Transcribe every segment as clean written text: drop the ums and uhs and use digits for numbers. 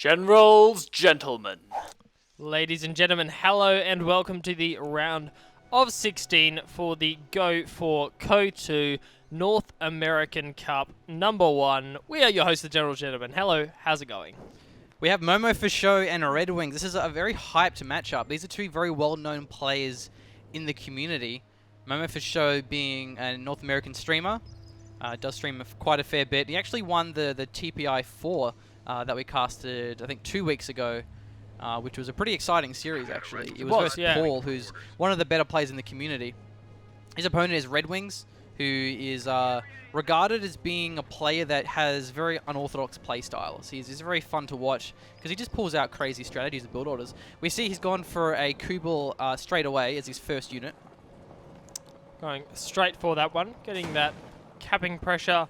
Generals, gentlemen. Ladies and gentlemen, hello and welcome to the round of 16 for the Go for Co2 North American Cup number 1. We are your hosts, the Generals, gentlemen. Hello, how's it going? We have Momo4Sho and RedxWings. This is a very hyped matchup. These are two very well-known players in the community. Momo4Sho being a North American streamer, does stream quite a fair bit. He actually won the TPI 4 that we casted, I think, 2 weeks ago, which was a pretty exciting series, actually. It was versus Paul, who's one of the better players in the community. His opponent is RedxWings, who is regarded as being a player that has very unorthodox play styles. He's very fun to watch because he just pulls out crazy strategies and build orders. We see he's gone for a Kubel straight away as his first unit. Going straight for that one, getting that capping pressure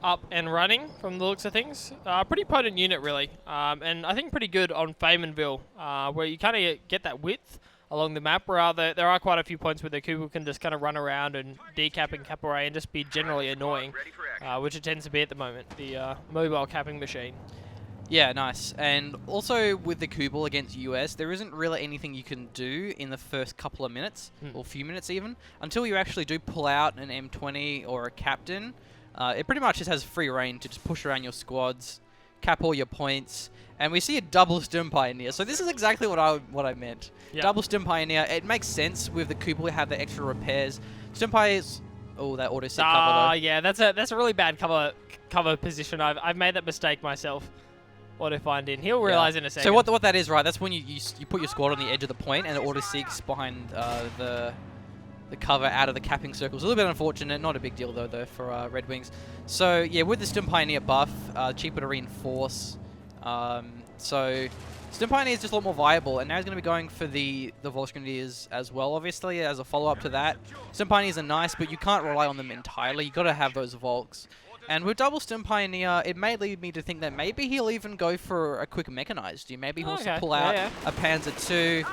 up and running from the looks of things. Pretty potent unit, really. And I think pretty good on Faymanville, where you kind of get that width along the map, where there are quite a few points where the Kubel can just kind of run around and decap and cap away and just be generally annoying, which it tends to be at the moment, the mobile capping machine. Yeah, nice. And also with the Kubel against US, there isn't really anything you can do in the first couple of minutes, or few minutes even, until you actually do pull out an M20 or a captain. It pretty much just has free reign to just push around your squads, cap all your points, and we see a double stim pioneer. So this is exactly what I meant. Yep. Double stim pioneer. It makes sense with the Kubel to have the extra repairs. Stim pioneers. Oh, that auto set cover though. Yeah, that's a really bad cover position. I've made that mistake myself. Auto find in. He'll realize in a second. So what that is, right? That's when you put your squad on the edge of the point and it auto seeks behind the cover out of the capping circles. A little bit unfortunate, not a big deal though for RedxWings. So yeah, with the Stim Pioneer buff, cheaper to reinforce. So Stim Pioneer is just a lot more viable, and now he's going to be going for the Volksgrenadiers as well, obviously, as a follow-up to that. Stim Pioneers are nice, but you can't rely on them entirely. You've got to have those Volks. And with double Stim Pioneer, it may lead me to think that maybe he'll even go for a quick mechanized. Maybe he'll pull out a Panzer II.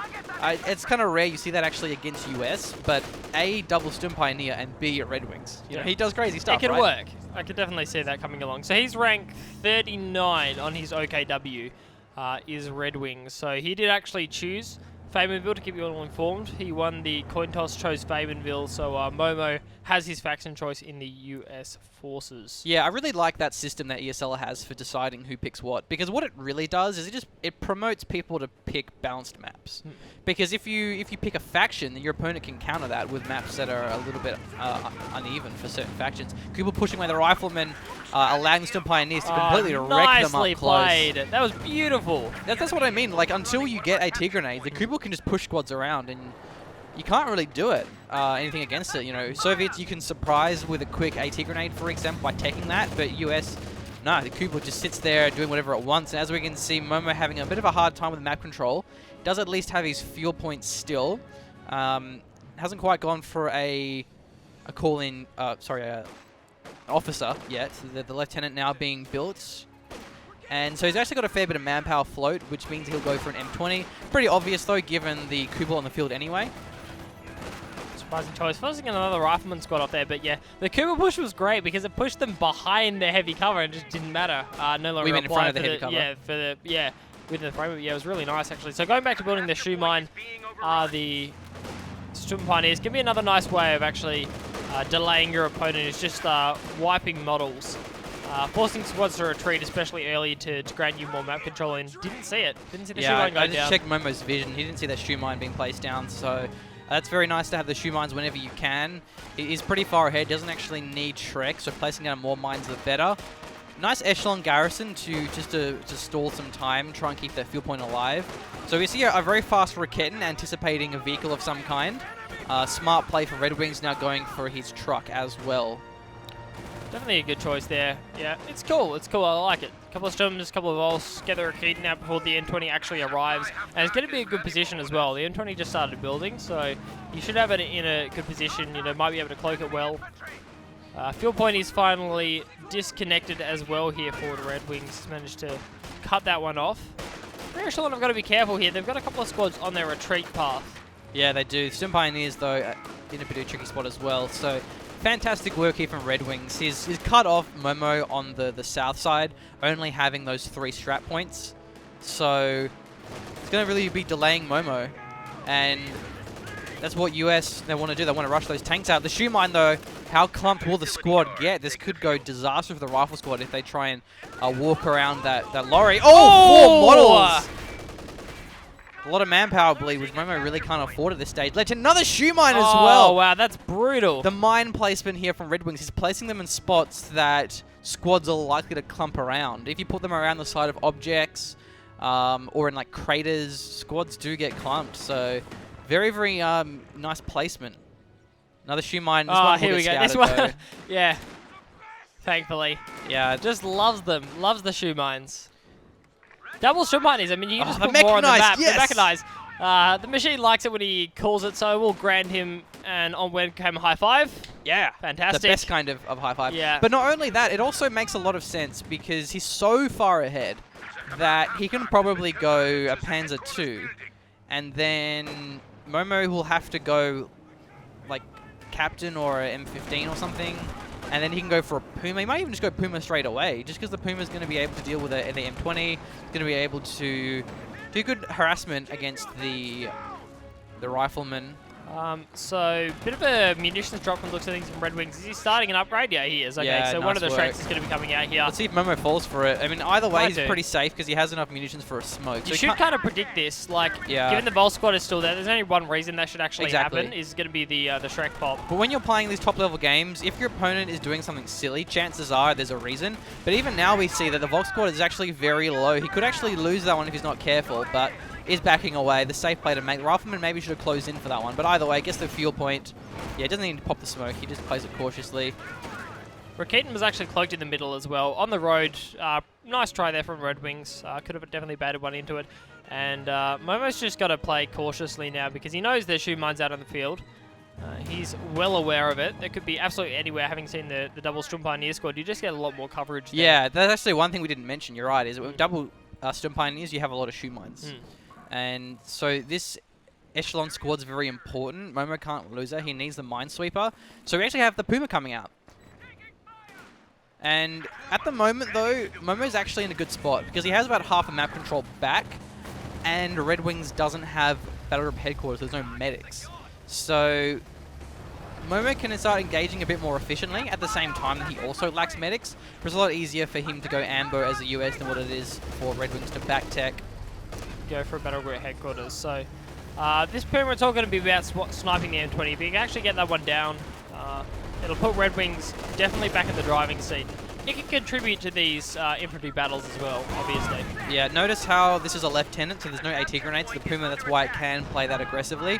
It's kind of rare you see that actually against US, but A, double Stim Pioneer, and B, RedxWings. You know, he does crazy stuff, It can work. I could definitely see that coming along. So he's ranked 39 on his OKW, is RedxWings. So he did actually choose Faymanville, to keep you all informed. He won the coin toss, chose Faymanville, so Momo has his faction choice in the US forces. Yeah, I really like that system that ESL has for deciding who picks what, because what it really does is it promotes people to pick balanced maps. Because if you pick a faction, then your opponent can counter that with maps that are a little bit uneven for certain factions. Kubel pushing away the riflemen, allowing Stim Pioneers to completely wreck them up close. Nicely played. That was beautiful. That's what I mean. Like, until you get AT grenade, the Kubel can just push squads around, and you can't really do it, anything against it. You know, Soviets you can surprise with a quick AT grenade, for example, by taking that, but US, no, the Kubel just sits there doing whatever it wants. And as we can see, Momo having a bit of a hard time with map control. Does at least have his fuel points still. Hasn't quite gone for a call-in, officer yet. The lieutenant now being built. And so he's actually got a fair bit of manpower float, which means he'll go for an M20. Pretty obvious, though, given the Kubel on the field anyway. Surprising choice. First thing, another rifleman squad up there, but yeah, the Kubel push was great because it pushed them behind their heavy cover and just didn't matter. No longer we mean in front of the heavy cover. Yeah, with the frame. Yeah, it was really nice actually. So going back to building the shoe mine, the Stim Pioneers give me another nice way of actually delaying your opponent. It's just wiping models. Forcing squads to retreat, especially early, to grant you more map control, and didn't see it. Didn't see the shoe mine go down. I just checked Momo's vision. He didn't see that shoe mine being placed down, so that's very nice to have the shoe mines whenever you can. It is pretty far ahead, doesn't actually need Shrek, so placing down more mines the better. Nice echelon garrison to stall some time, try and keep that fuel point alive. So we see a very fast Raketin anticipating a vehicle of some kind. Smart play for RedxWings, now going for his truck as well. Definitely a good choice there. Yeah, it's cool. It's cool. I like it. A couple of Stims, a couple of Volts, get the Raketin out before the M20 actually arrives. And it's going to be a good position as well. The M20 just started building, so you should have it in a good position. You know, might be able to cloak it well. Fuel point is finally disconnected as well here for the RedxWings. Managed to cut that one off. Very sure I've got to be careful here. They've got a couple of squads on their retreat path. Yeah, they do. Stim Pioneers, though, in a bit of a tricky spot as well. So fantastic work here from RedxWings. He's cut off Momo on the south side, only having those 3 strat points. So it's going to really be delaying Momo. And that's what US, they want to do. They want to rush those tanks out. The shoe mine, though, how clumped will the squad get? This could go disaster for the rifle squad if they try and walk around that lorry. Oh, 4 models! A lot of manpower bleed, which Momo really can't afford at this stage. Led to another shoe mine as well. Oh, wow, that's brutal. The mine placement here from RedxWings is placing them in spots that squads are likely to clump around. If you put them around the side of objects or in like craters, squads do get clumped. So very, very nice placement. Another shoe mine. This one here we go. This one, yeah. Thankfully. Yeah. Just loves them. Loves the shoe mines. Double shoe mines. I mean, you can just the put more on the map. yes. The mechanized. The machine likes it when he calls it, so we'll grant him an on-wed cam high five. Yeah. Fantastic. The best kind of high five. Yeah. But not only that, it also makes a lot of sense because he's so far ahead that he can probably go a Panzer II, and then Momo will have to go like Captain or a M15 or something, and then he can go for a Puma. He might even just go Puma straight away, just because the Puma's going to be able to deal with the M20. He's going to be able to do good harassment against the rifleman. So, bit of a munitions drop from the looks of things from RedxWings. Is he starting an upgrade? Yeah, he is. Okay, Yeah, so nice one of the work. strengths is going to be coming out here. Let's see if Momo falls for it. I mean, either way, Might he's do. pretty safe because he has enough munitions for a smoke. So You he should can't- kind of predict this. Like, Yeah. given the Vol squad is still there, there's only one reason that should actually Exactly. happen, is going to be the Shrek pop. But when you're playing these top-level games, if your opponent is doing something silly, chances are there's a reason. But even now we see that the Vox squad is actually very low. He could actually lose that one if he's not careful, but is backing away. The safe play to make. The Rifleman maybe should have closed in for that one. But either way, gets the fuel point. Yeah, he doesn't need to pop the smoke. He just plays it cautiously. Raketan was actually cloaked in the middle as well. On the road, nice try there from RedxWings. Could have definitely baited one into it. And Momo's just got to play cautiously now because he knows there's shoe mines out on the field. He's well aware of it. There could be absolutely anywhere. Having seen the double Stump Pioneer squad, you just get a lot more coverage there. Yeah, that's actually one thing we didn't mention. You're right. Is that with double Stump Pioneers, you have a lot of shoe mines. And so this echelon squad's very important. Momo can't lose it. He needs the Minesweeper. So we actually have the Puma coming out. And at the moment, though, Momo's actually in a good spot because he has about half a map control back, and RedxWings doesn't have Battle Group headquarters. There's no medics. So Momo can start engaging a bit more efficiently at the same time that he also lacks medics. But it's a lot easier for him to go ambo as a US than what it is for RedxWings to back tech. Go for a Battle Group headquarters. So this Puma, it's all going to be about sniping the M20. If you can actually get that one down, it'll put RedxWings definitely back in the driving seat. It can contribute to these infantry battles as well, obviously. Yeah, notice how this is a lieutenant, so there's no AT grenades. The Puma, that's why it can play that aggressively.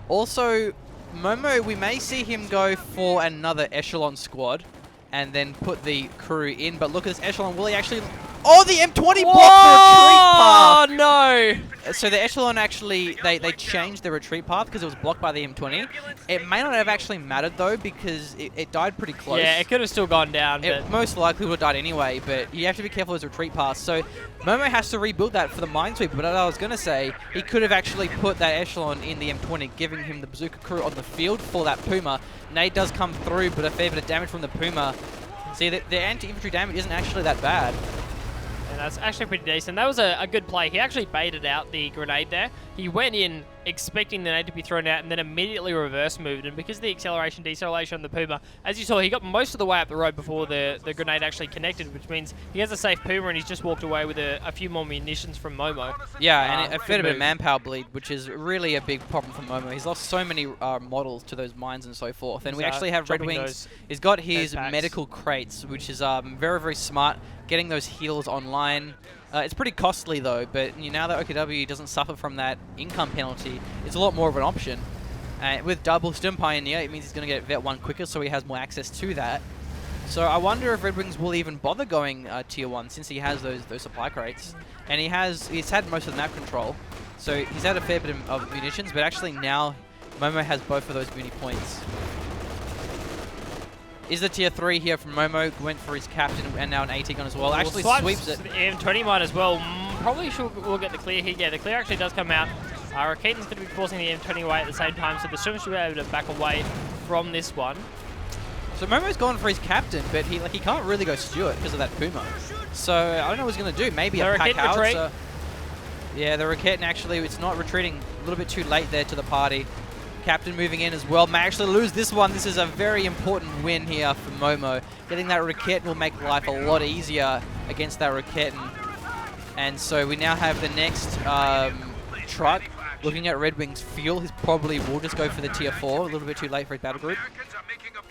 Also, Momo, we may see him go for another echelon squad and then put the crew in. But look at this echelon. Will he actually... Oh, the M20 blocked the retreat path! Oh, no! So the echelon actually, they changed the retreat path because it was blocked by the M20. It may not have actually mattered, though, because it died pretty close. Yeah, it could have still gone down. It But most likely would have died anyway, but you have to be careful with his retreat path. So Momo has to rebuild that for the Minesweeper. But as I was going to say, he could have actually put that echelon in the M20, giving him the Bazooka crew on the field for that Puma. Nade does come through, but a fair bit of damage from the Puma. See, the anti-infantry damage isn't actually that bad. And that's actually pretty decent. That was a good play. He actually baited out the grenade there. He went in expecting the nade to be thrown out and then immediately reverse moved. And because of the acceleration, deceleration on the Puma, as you saw, he got most of the way up the road before the grenade actually connected, which means he has a safe Puma and he's just walked away with a few more munitions from Momo. Yeah, and a fair good bit of move. manpower bleed, which is really a big problem for Momo. He's lost so many models to those mines and so forth. And we He's, actually have dropping RedxWings. those He's got his packs. medical crates, which is very, very smart. Getting those heals online. It's pretty costly though, but now that OKW doesn't suffer from that income penalty, it's a lot more of an option. With double Stim Pioneer, it means he's going to get Vet 1 quicker, so he has more access to that. So I wonder if RedxWings will even bother going Tier 1 since he has those supply crates. And he's had most of the map control, so he's had a fair bit of munitions, but actually now Momo has both of those muni points. Is the Tier 3 here from Momo, went for his captain and now an AT gun as well. Actually sweeps it. The M20 mine as well. Probably we'll get the clear here. Yeah, the clear actually does come out. Raketan's going to be forcing the M20 away at the same time, so the Sturm should be able to back away from this one. So Momo's gone for his captain, but he can't really go Stewart because of that Puma. So I don't know what he's going to do. Maybe a pack Raketan retreat. out. Yeah, the Raketin actually, it's not retreating. A little bit too late there to the party. Captain moving in as well. May actually lose this one. This is a very important win here for Momo. Getting that Raketin will make life a lot easier against that Raketin. And so we now have the next truck. Looking at RedxWings fuel, he probably will just go for the tier 4. A little bit too late for his battle group.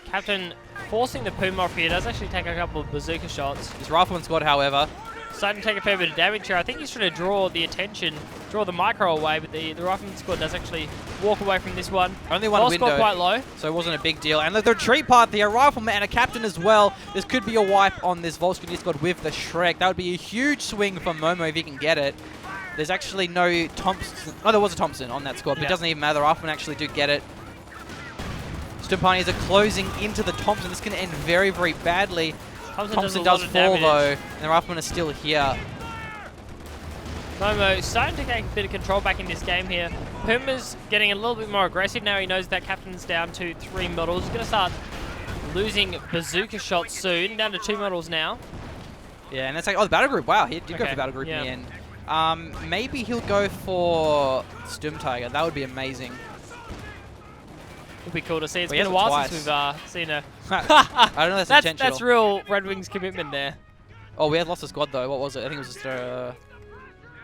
Captain forcing the Puma off here. Does actually take a couple of bazooka shots. His rifleman squad, however, starting to take a fair bit of damage here. I think he's trying to draw the attention, draw the micro away, but the rifleman squad does actually walk away from this one. only one Ball window, score quite low. so it wasn't a big deal. And the retreat path, the rifleman and a captain as well. This could be a wipe on this Volsky squad with the Shrek. That would be a huge swing for Momo if he can get it. There's actually no Thompson. Oh, there was a Thompson on that squad, but it doesn't even matter. The rifleman actually do get it. Stim Pioneers are closing into the Thompson. This can end very, very badly. Thompson does fall though, and the rifleman is still here. Momo starting to gain a bit of control back in this game here. Puma's getting a little bit more aggressive now. He knows that Captain's down to 3 medals. He's going to start losing bazooka shots soon. Down to 2 medals now. Yeah, and that's like, oh, the battle group. Wow, he did go for battle group in the end. Maybe he'll go for Stim Tiger. That would be amazing. Would be cool to see. It's Well, been a while since we've seen a... I don't know if that's intentional. That's real RedxWings commitment there. Oh, we had lost a squad though. What was it? I think it was just a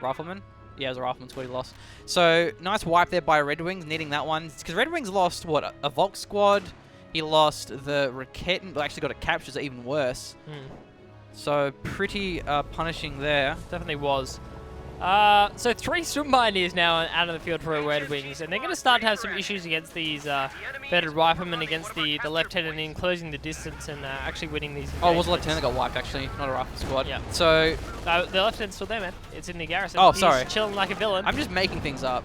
rifleman. Yeah, it was a rifleman squad he lost. So, nice wipe there by RedxWings, needing that one. Because RedxWings lost, what, a Volk squad. He lost the Raketin, but actually got a capture, so even worse. So, pretty punishing there. Definitely was. So 3 Stim Pioneers now out of the field for RedxWings, and they're going to start to have some issues against these vetted riflemen, against the lieutenant, in closing the distance and actually winning these. Oh, it was a lieutenant that got wiped actually, not a rifle squad. Yeah. So the lieutenant's still there, man. It's in the garrison. Oh, He's sorry. chilling like a villain. I'm just making things up.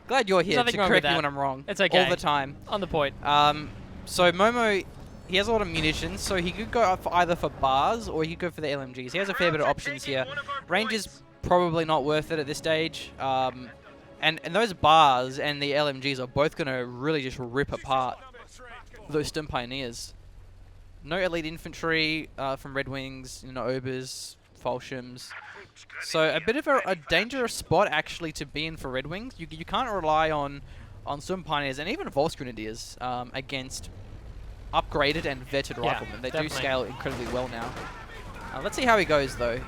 Glad you're here to correct me when I'm wrong. It's okay. All the time. On the point. So Momo, he has a lot of munitions, so he could go up for either for bars or he could go for the LMGs. He has a fair bit of options here. Range is probably not worth it at this stage. And those bars and the LMGs are both going to really just rip apart those Stim Pioneers. No elite infantry from RedxWings, no Obers, Falchions. So a bit of a dangerous spot actually to be in for RedxWings. You can't rely on Stim Pioneers and even Volks Grenadiers against upgraded and vetted riflemen. They do scale incredibly well now. Let's see how he goes though.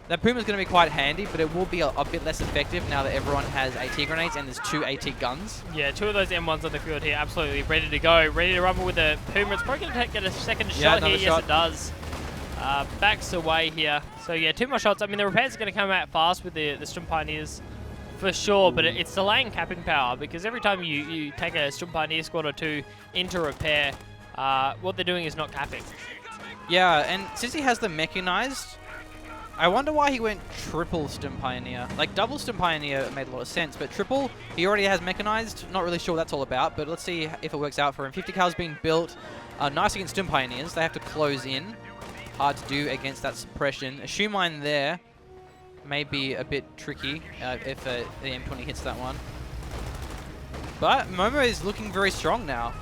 That Puma's going to be quite handy, but it will be a bit less effective now that everyone has AT grenades and there's 2 AT guns. Yeah, 2 of those M1s on the field here, absolutely ready to go. Ready to rumble with the Puma. It's probably going to get a second shot here. Yes, it does. Backs away here. So yeah, 2 more shots. I mean, the repairs are going to come out fast with the Stim Pioneers for sure, but it's delaying capping power, because every time you take a Stim Pioneer squad or 2 into repair, what they're doing is not capping. Yeah, and since he has the mechanized, I wonder why he went triple Stim Pioneer. Like, double Stim Pioneer made a lot of sense, but triple, he already has mechanized. Not really sure what that's all about, but let's see if it works out for him. 50 cal's being built. Nice against Stim Pioneers. They have to close in. Hard to do against that suppression. A shoe mine there may be a bit tricky if the M20 hits that one. But Momo is looking very strong now.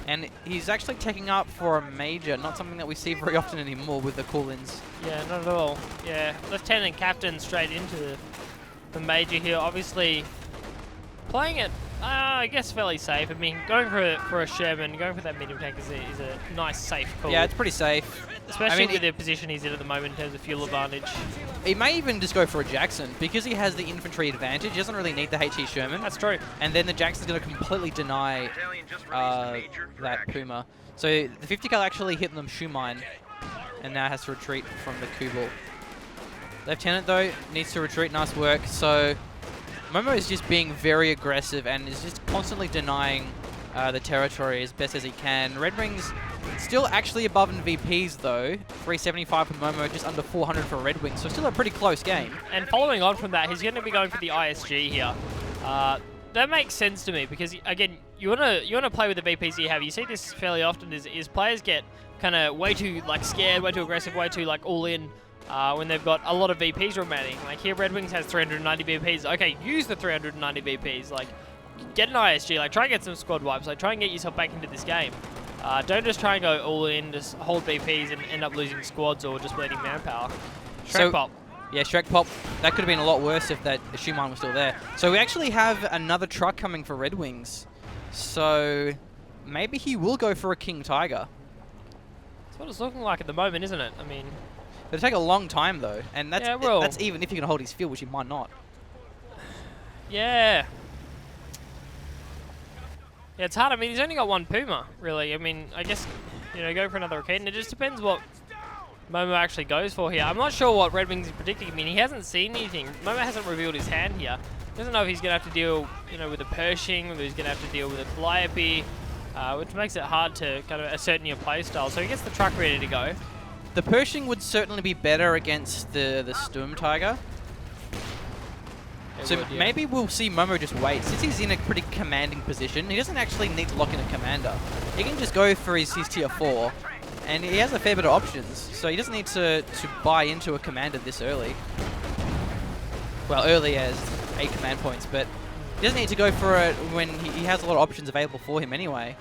And he's actually taking up for a major, not something that we see very often anymore with the call-ins. Yeah, not at all. Yeah, Lieutenant and Captain straight into the major here. Obviously, playing it, I guess, fairly safe. I mean, going for a Sherman, going for that medium tank is a nice, safe call. Yeah, it's pretty safe. Especially with the position he's in at the moment in terms of fuel advantage. He may even just go for a Jackson, because he has the infantry advantage. He doesn't really need the HE Sherman. That's true. And then the Jackson's going to completely deny that Puma. So the 50 cal actually hit them shoe mine, and now has to retreat from the Kubel. Lieutenant, though, needs to retreat. Nice work. So Momo is just being very aggressive and is just constantly denying the territory as best as he can. RedxWings still actually above in VPs though. 375 for Momo, just under 400 for RedxWings, so still a pretty close game. And following on from that, he's going to be going for the ISG here. That makes sense to me, because again, you want to play with the VPs you have. You see this fairly often is players get kind of way too scared, way too aggressive, way too all in when they've got a lot of VPs remaining. Like here, RedxWings has 390 VPs. Okay, use the 390 VPs. Like, get an ISG. Like, try and get some squad wipes. Like, try and get yourself back into this game. Don't just try and go all in, just hold VPs and end up losing squads or just bleeding manpower. Shrek pop. Yeah, Shrek Pop, that could have been a lot worse if that Schumann was still there. So we actually have another truck coming for RedxWings. So maybe he will go for a King Tiger. That's what it's looking like at the moment, isn't it? I mean... It'll take a long time, though. And that's, Yeah, it will. that's even if he can hold his field, which he might not. Yeah. Yeah, it's hard. I mean, he's only got one Puma, really. I mean, I guess, you know, go for another Arcade, and it just depends what Momo actually goes for here. I'm not sure what RedxWings is predicting. I mean, he hasn't seen anything. Momo hasn't revealed his hand here. He doesn't know if he's going to have to deal, you know, with a Pershing, whether he's going to have to deal with a Calliope, which makes it hard to kind of ascertain your playstyle. So he gets the truck ready to go. The Pershing would certainly be better against the Sturm Tiger. It So would, yeah. maybe we'll see Momo just wait. Since he's in a pretty commanding position, he doesn't actually need to lock in a commander. He can just go for his tier 4, and he has a fair bit of options. So he doesn't need to buy into a commander this early. Well, early as 8 command points, but he doesn't need to go for it when he has a lot of options available for him anyway.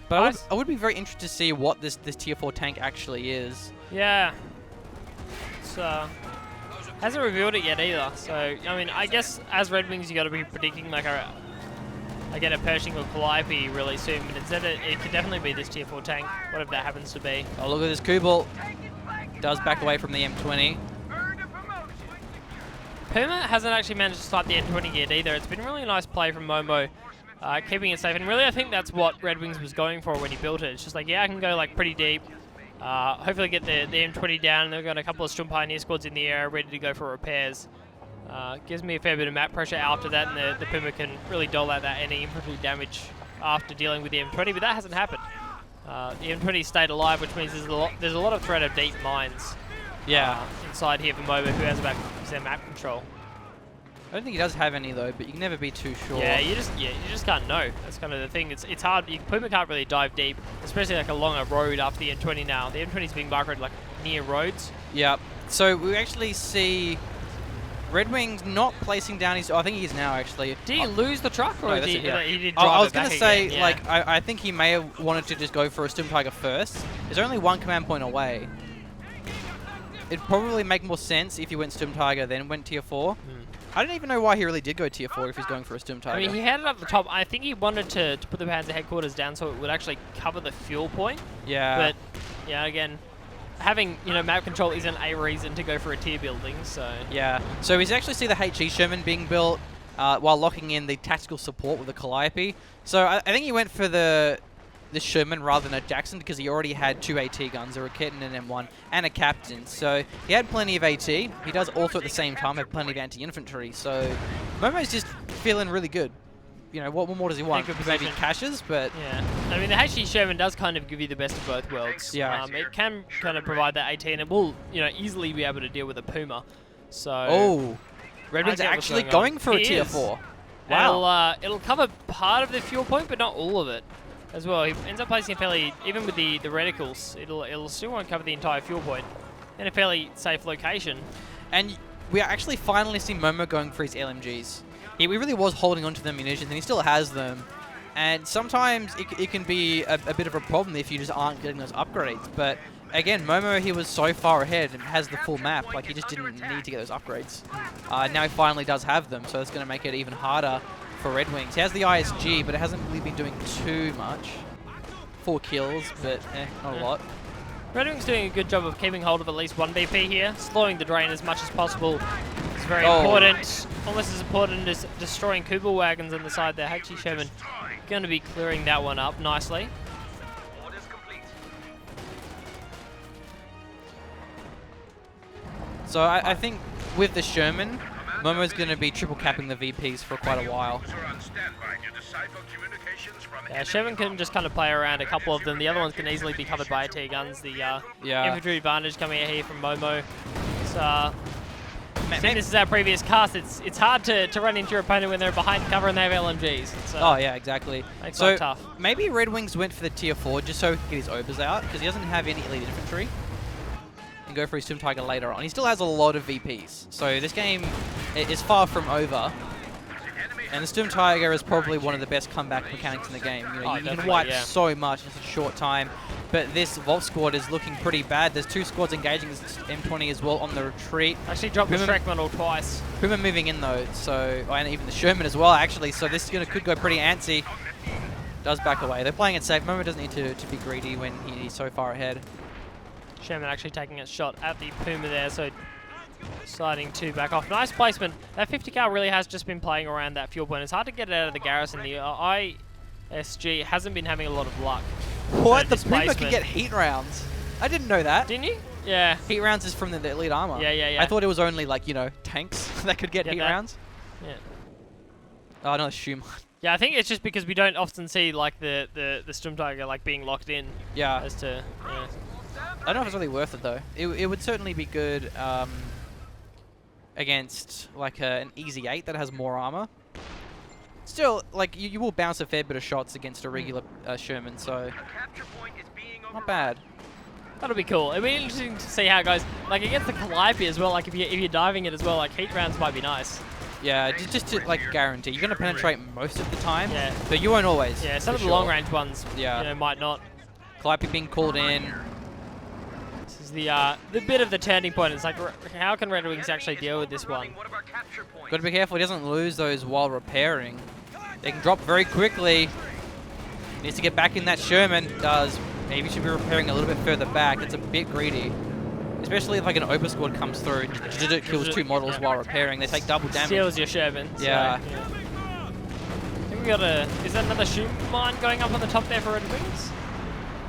But I would be very interested to see what this tier 4 tank actually is. Yeah. It's, hasn't revealed it yet either. So, I mean, I guess as RedxWings, you got to be predicting like a Pershing or Calliope really soon. But instead, it could definitely be this tier 4 tank, whatever that happens to be. Oh, look at this Kubel. Does back away from the M20. Puma hasn't actually managed to swipe the N20 yet either. It's been a really nice play from Momo, keeping it safe. And really, I think that's what RedxWings was going for when he built it. It's just like, yeah, I can go like pretty deep. Hopefully get the M20 down. They've got a couple of Sturm Pioneer squads in the air ready to go for repairs. Gives me a fair bit of map pressure after that, and the Puma can really dole out that any infantry damage after dealing with the M20, but that hasn't happened. The M20 stayed alive, which means there's a lot of threat of deep mines. Yeah. Inside here for Momo, who has about 50% map control. I don't think he does have any though, but you can never be too sure. Yeah, you just can't know. That's kind of the thing. It's hard. Puma can't really dive deep, especially like along a road after the M20 now. The M20 is being microed like near roads. Yeah. So we actually see RedxWings not placing down his... Oh, I think he is now actually. Did he lose the truck, or No, did that's he, it, yeah. he did drive I was it going back to say, again, yeah. like, I think he may have wanted to just go for a Sturm Tiger first. There's only one command point away. It'd probably make more sense if he went Sturm Tiger, then went tier 4. I don't even know why he really did go tier 4 if he's going for a Sturm Tiger. I mean, he had it up the top. I think he wanted to put the Panzer headquarters down so it would actually cover the fuel point. Yeah. But, yeah, again, having, you know, map control isn't a reason to go for a tier building, so... Yeah. So we actually see the HE Sherman being built while locking in the tactical support with the Calliope. So I think he went for the Sherman rather than a Jackson because he already had 2 AT guns, a Rocket and an M1, and a Captain. So he had plenty of AT. He does also at the same time have plenty of anti-infantry. So Momo's just feeling really good. You know, what more does he want? Maybe caches, but... Yeah. I mean, the HE Sherman does kind of give you the best of both worlds. Yeah. It can kind of provide that AT, and it will, you know, easily be able to deal with a Puma. So... Oh! RedxWings actually going for a tier 4. Wow. It'll cover part of the fuel point, but not all of it as well. He ends up placing a fairly, even with the reticles, it'll still won't cover the entire fuel point in a fairly safe location. And we are actually finally seeing Momo going for his LMGs. He really was holding on to the munitions, and he still has them. And sometimes it can be a bit of a problem if you just aren't getting those upgrades. But again, Momo, he was so far ahead and has the full map. Like, he just didn't need to get those upgrades. Now he finally does have them, so that's going to make it even harder for RedxWings. He has the ISG, but it hasn't really been doing too much. 4 kills, but not a lot. RedxWings doing a good job of keeping hold of at least one BP here, slowing the drain as much as possible. It's very important, almost as important as destroying Kubel wagons on the side there. HE Sherman going to be clearing that one up nicely. So I think with the Sherman, Momo's going to be triple capping the VPs for quite a while. Yeah, Sherman can just kind of play around a couple of them. The other ones can easily be covered by AT guns. The infantry advantage coming out here from Momo. Seeing this is our previous cast, it's hard to run into your opponent when they're behind cover and they have LMGs. Oh yeah, exactly. Makes so it tough. Maybe RedxWings went for the tier 4 just so he can get his obers out because he doesn't have any elite infantry. And go for his Sturm Tiger later on. He still has a lot of VPs, so this game is far from over. And the Sturm Tiger is probably one of the best comeback mechanics in the game. You know, you can wipe so much in such a short time. But this Vault squad is looking pretty bad. There's 2 squads engaging this M20 as well on the retreat. Actually dropped the Shrek model twice. Puma moving in though, so and even the Sherman as well actually. So this could go pretty antsy. Does back away. They're playing it safe. Momo doesn't need to be greedy when he's so far ahead. Sherman actually taking a shot at the Puma there, so deciding to back off. Nice placement. That 50 cal really has just been playing around that fuel point. It's hard to get it out of the garrison. The ISG hasn't been having a lot of luck. What? The Puma can get heat rounds. I didn't know that. Didn't you? Yeah. Heat rounds is from the elite armor. Yeah. I thought it was only like, you know, tanks that could get heat rounds. Yeah. Oh, no, Schumann. Yeah, I think it's just because we don't often see like the Sturmtiger like being locked in. Yeah. As to, yeah. I don't know if it's really worth it though. It would certainly be good against like an easy 8 that has more armor. Still, like you will bounce a fair bit of shots against a regular Sherman, so not bad. That'll be cool. It'll be interesting to see how it goes. Like against the Calliope as well. Like if you're diving it as well, like heat rounds might be nice. Yeah, just to like guarantee you're gonna penetrate most of the time. Yeah. But you won't always. Yeah, some of the long range ones. Yeah. You know, might not. Calliope being called in. This is the bit of the turning point. It's like how can RedxWings actually deal with this one? Got to be careful he doesn't lose those while repairing. They can drop very quickly. Needs to get back in that Sherman. Does. Maybe should be repairing a little bit further back. It's a bit greedy. Especially if like an Opa squad comes through, it kills 2 models while repairing. They take double damage. Steals your Sherman. Yeah. So, yeah. I think we got a... Is that another shoe mine going up on the top there for RedxWings?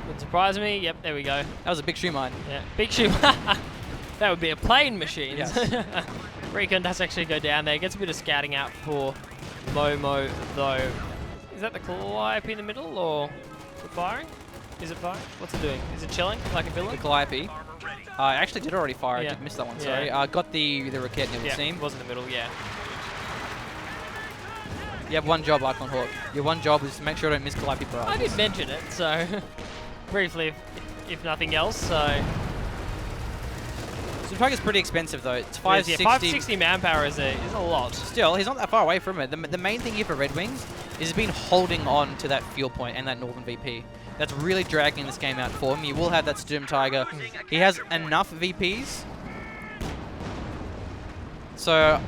Wouldn't surprise me. Yep, there we go. That was a big shoe mine. Yeah, big shoe. That would be a plane machine. Yes. Recon does actually go down there. Gets a bit of scouting out for Momo though. Is that the Calliope in the middle or is it firing? Is it firing? What's it doing? Is it chilling like a villain? The Calliope. I actually did already fire. Yeah. I did miss that one. Yeah. Sorry. Got the Rocket and it would seem. It was in the middle. Yeah. You have one job, Icon Hawk. Your one job is to make sure I don't miss Calliope barrage. I did mention it, so briefly, if nothing else. So. Sturmtiger's pretty expensive though. It's 560. 560 manpower is a lot. Still, he's not that far away from it. The main thing here for RedxWings is he's been holding on to that fuel point and that Northern VP. That's really dragging this game out for him. He will have that Sturmtiger. He has enough VPs. So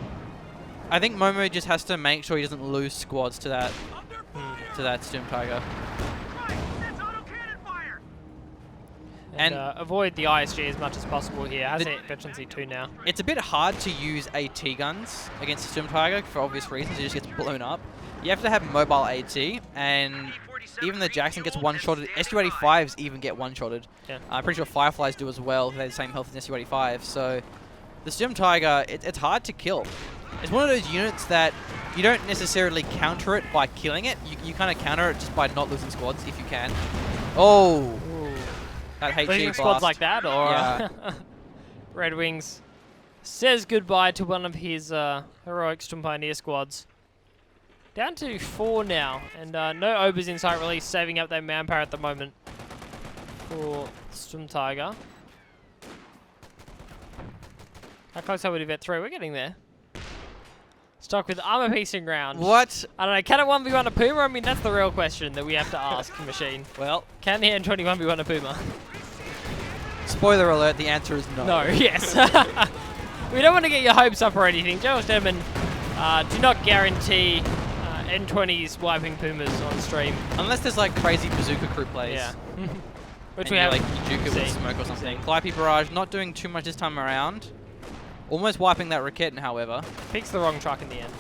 I think Momo just has to make sure he doesn't lose squads to that Sturmtiger. And avoid the ISG as much as possible here. Has it Veterancy 2 now. It's a bit hard to use AT guns against the Sturmtiger for obvious reasons. He just gets blown up. You have to have mobile AT, and even the Jackson gets one-shotted. SU-85s even get one-shotted. Yeah. I'm pretty sure Fireflies do as well. They have the same health as SU-85. So the Sturmtiger, it's hard to kill. It's one of those units that you don't necessarily counter it by killing it. You kind of counter it just by not losing squads if you can. Oh! That HG Losing blast. squads like that, or Yeah. RedxWings says goodbye to one of his heroic Sturm Pioneer squads. Down to 4 now, and no Obers in sight really saving up their manpower at the moment for Sturmtiger. How close are we to Vet 3? We're getting there. Stuck with armor piecing round. What? I don't know, can it 1v1 a Puma? I mean, that's the real question that we have to ask, Machine. Well, Can the N20 1v1 a Puma? spoiler alert, the answer is no. No, yes. We don't want to get your hopes up or anything. General Sturman do not guarantee N20s wiping Pumas on stream. Unless there's like crazy bazooka crew plays. Yeah. Which And we you, have like Juka with smoke or something. Calliope barrage not doing too much this time around. Almost wiping that Rocket, however. Picks the wrong truck in the end.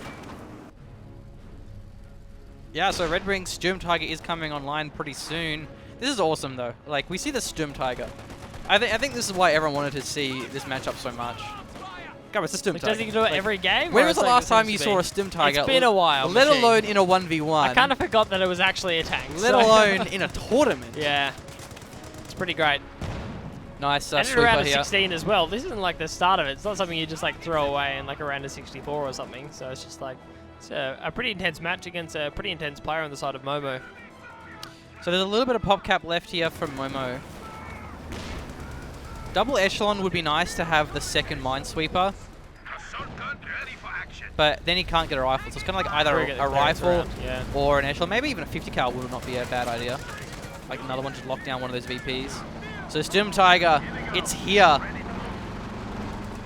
Yeah, so RedxWings Sturmtiger is coming online pretty soon. This is awesome though. Like we see the Sturmtiger. I think this is why everyone wanted to see this matchup so much. God, it's a Sturmtiger. Does he do it every game? When or was it's the like last it time seems you to saw be? a Sturmtiger? It's been a while. Let Machine. alone in a 1v1. I kind of forgot that it was actually a tank. Let alone in a tournament. Yeah. It's pretty great. Nice And in a sweeper round of here. 16 as well. This isn't like the start of it. It's not something you just like throw away in like a round of 64 or something. So it's just like it's a pretty intense match against a pretty intense player on the side of Momo. So there's a little bit of pop cap left here from Momo. Double echelon would be nice to have the second minesweeper. But then he can't get a rifle. So it's kind of like either a rifle Yeah. or an echelon. Maybe even a 50 cal would not be a bad idea. like another one to lock down one of those VPs. So Sturm Tiger, it's here.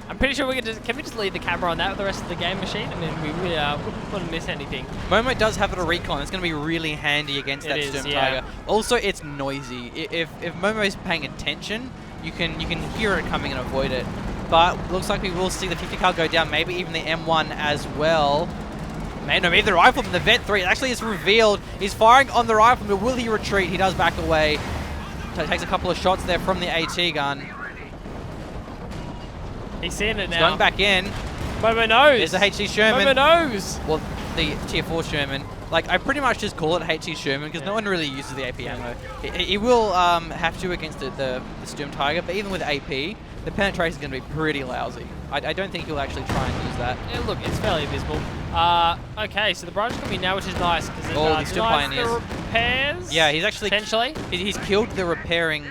I'm pretty sure can we just leave the camera on that with the rest of the game machine? I mean, we wouldn't want to miss anything. Momo does have a recon. It's going to be really handy against that Sturm Tiger. Also, it's noisy. If Momo's paying attention, you can hear it coming and avoid it. But looks like we will see the 50 cal go down, maybe even the M1 as well. Maybe the rifle from the Vet 3 actually is revealed. He's firing on the rifle, but will he retreat? He does back away. Takes a couple of shots there from the AT gun. He's seeing it now. He's going back in. Momo knows. There's the HC Sherman. Momo knows. Well, the Tier 4 Sherman. Like, I pretty much just call it HC Sherman because no one really uses the AP ammo. He will have to against the Sturm Tiger, but even with AP, the penetration is going to be pretty lousy. I don't think he'll actually try and use that. Yeah, look, it's fairly visible. Okay, so the barrage is coming now, which is nice because these Sturm Pioneers. The repairs. Yeah, he's actually potentially. He's killed the repairing,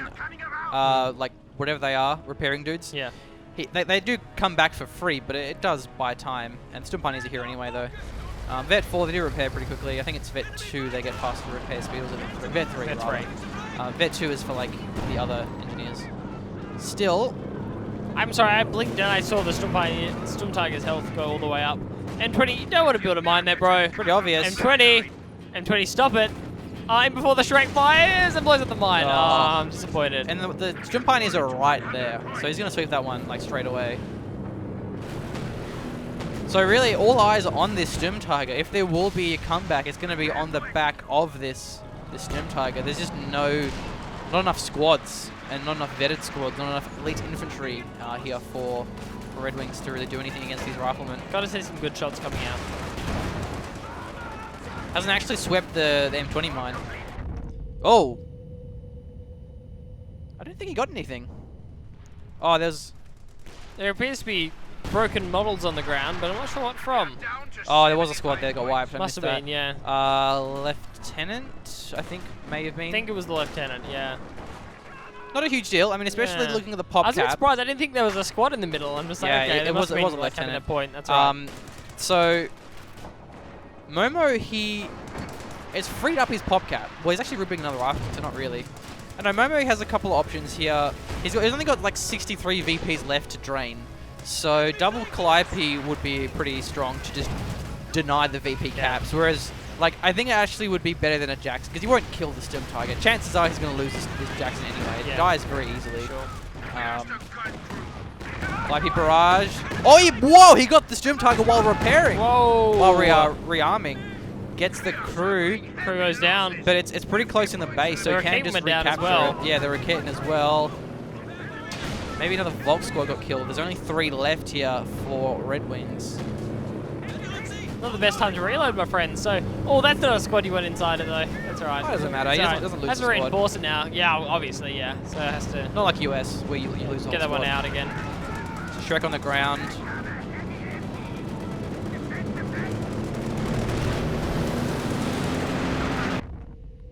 like whatever they are, repairing dudes. Yeah. They do come back for free, but it does buy time. And Sturm Pioneers are here anyway, though. Vet 4, they do repair pretty quickly. I think it's Vet 2 they get faster repair speed. Was it Vet 3? Vet 3. Vet 2 is for like the other engineers. Still, I'm sorry, I blinked and I saw the Sturm Tiger's health go all the way up. M20, you don't want to build a mine there, bro. pretty obvious. M20, stop it. Aim before the Shrek fires and blows up the mine. Oh. I'm disappointed. And the Sturm Pioneers are right there, so he's going to sweep that one like straight away. So really, all eyes are on this Sturm Tiger. If there will be a comeback, it's going to be on the back of this Sturm Tiger. There's just not enough squads, and not enough vetted squads, not enough elite infantry here for RedxWings to really do anything against these riflemen. Got to see some good shots coming out. Hasn't actually swept the M20 mine. Oh! I don't think he got anything. Oh, There appears to be broken models on the ground, but I'm not sure what from. Oh, there was a squad there that got wiped. I Must have been, yeah. Lieutenant, I think, may have been. I think it was the lieutenant, yeah. Not a huge deal. I mean, especially looking at the pop I was a bit cap. surprised. I didn't think there was a squad in the middle. I'm just like, okay, it was a like lieutenant. having a point. That's right. So Momo, it's freed up his pop cap. Well, he's actually ripping another rifle, so not really. I know Momo has a couple of options here. He's only got like 63 VPs left to drain. So double Calliope would be pretty strong to just deny the VP caps. Whereas, like, I think it actually would be better than a Jackson because he won't kill the Sturm Tiger. Chances are he's going to lose this Jackson anyway. It dies very easily. Sure. Calliope barrage. Oh, whoa! He got the Sturm Tiger while repairing. Whoa! While rearming. Gets the crew. Crew goes down. But it's pretty close in the base, so The he can just Raketen went down recapture as well. it. Yeah, the Raketen as well. Maybe another Volk squad got killed. There's only 3 left here for RedxWings. Not the best time to reload, my friend. So, that's not a squad you went inside it though. That's alright. It doesn't matter. He doesn't lose has the to squad. reinforce it now. Yeah, obviously, yeah. So it has to Not like US, where you lose the get that whole one squad. out again. Shrek on the ground.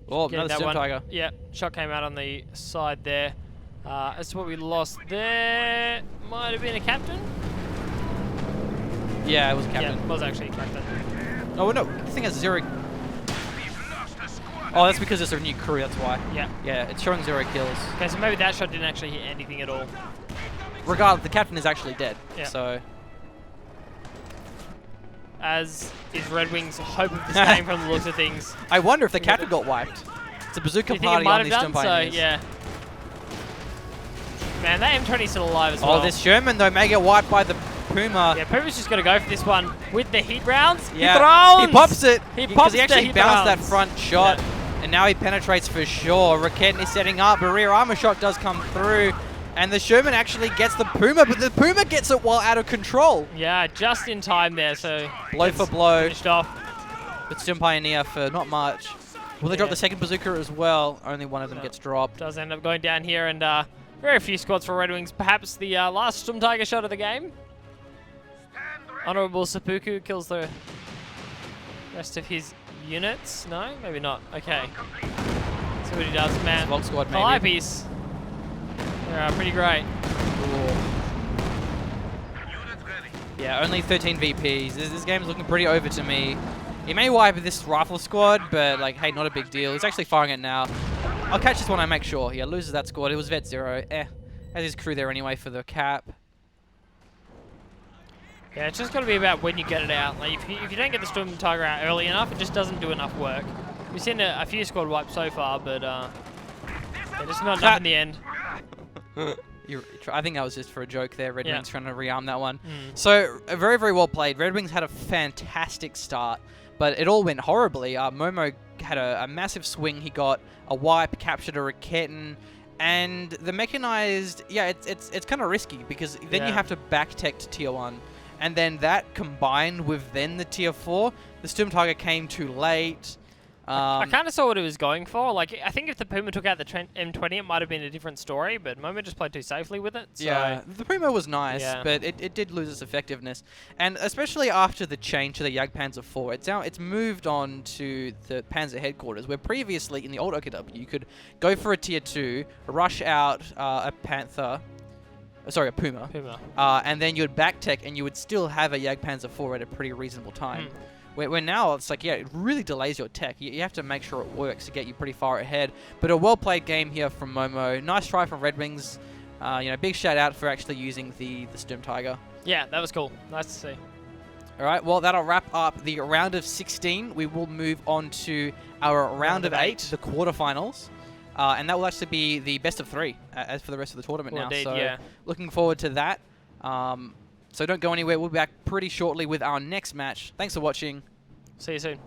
Oh, Get another that Sturm one. Tiger. Yeah, shot came out on the side there. As to what we lost there, might have been a captain. Yeah, it was a captain. Yeah, it was actually a captain. Oh, no, the thing has 0. Oh, that's because it's a new crew, that's why. Yeah. Yeah, it's showing 0 kills. Okay, so maybe that shot didn't actually hit anything at all. Regardless, the captain is actually dead. Yeah. So, As is RedxWings' hope of this game from the looks of things. I wonder if the captain got wiped. It's a bazooka Do you think it party might on have these done Sturm so? Pioneers. Yeah. Man, that M20's still alive as well. Oh, this Sherman, though, may get wiped by the Puma. Yeah, Puma's just going to go for this one with the heat rounds. Yeah. Heat rounds! He pops it. He Because pops he the actually heat bounced that rounds. front shot. Yeah. And now he penetrates for sure. Raketen is setting up. A rear armor shot does come through. And the Sherman actually gets the Puma, but the Puma gets it while out of control. Yeah, just in time there, so... Blow for blow. Finished off. But Sturm Pioneer for not much. Will they drop the second bazooka as well? Only one of them gets dropped. Does end up going down here, and very few squads for RedxWings. Perhaps the last Sturm Tiger shot of the game. Honorable Seppuku kills the rest of his units. No, maybe not. Okay. See what he does, man. Volk squad, maybe. Calipes. They're pretty great. Yeah, only 13 VPs. This game's looking pretty over to me. He may wipe this rifle squad, but like, hey, not a big deal. He's actually firing it now. I'll catch this one, I make sure. Yeah, loses that squad. It was Vet 0. Has his crew there anyway for the cap. Yeah, it's just got to be about when you get it out. Like if you don't get the Storm Tiger out early enough, it just doesn't do enough work. We've seen a few squad wipes so far, but just not enough in the end. I think that was just for a joke there. Red Yeah. Wings trying to rearm that one. So very, very well played. Red Wings had a fantastic start, but it all went horribly. Momo had a massive swing. He got a wipe, captured a Raketten, and the mechanized. Yeah, it's kind of risky because then you have to back tech to tier 1. And then that combined with then the tier 4, the Storm Tiger came too late. I kind of saw what it was going for. Like, I think if the Puma took out the M20, it might have been a different story, but Momo just played too safely with it. So. Yeah, the Puma was nice, but it did lose its effectiveness. And especially after the change to the Jagdpanzer 4, it's moved on to the Panzer headquarters, where previously in the old OKW, you could go for a tier 2, rush out a Panther, sorry, a Puma. And then you would back tech and you would still have a Jagdpanzer 4 at a pretty reasonable time. Where now it's like, yeah, it really delays your tech. You have to make sure it works to get you pretty far ahead. But a well-played game here from Momo. Nice try from RedxWings. Big shout out for actually using the Storm Tiger. Yeah, that was cool. Nice to see. All right, well, that'll wrap up the round of 16. We will move on to our round of 8, the quarterfinals. And that will actually be the best of 3 as for the rest of the tournament now. Indeed, so yeah. Looking forward to that. So don't go anywhere. We'll be back pretty shortly with our next match. Thanks for watching. See you soon.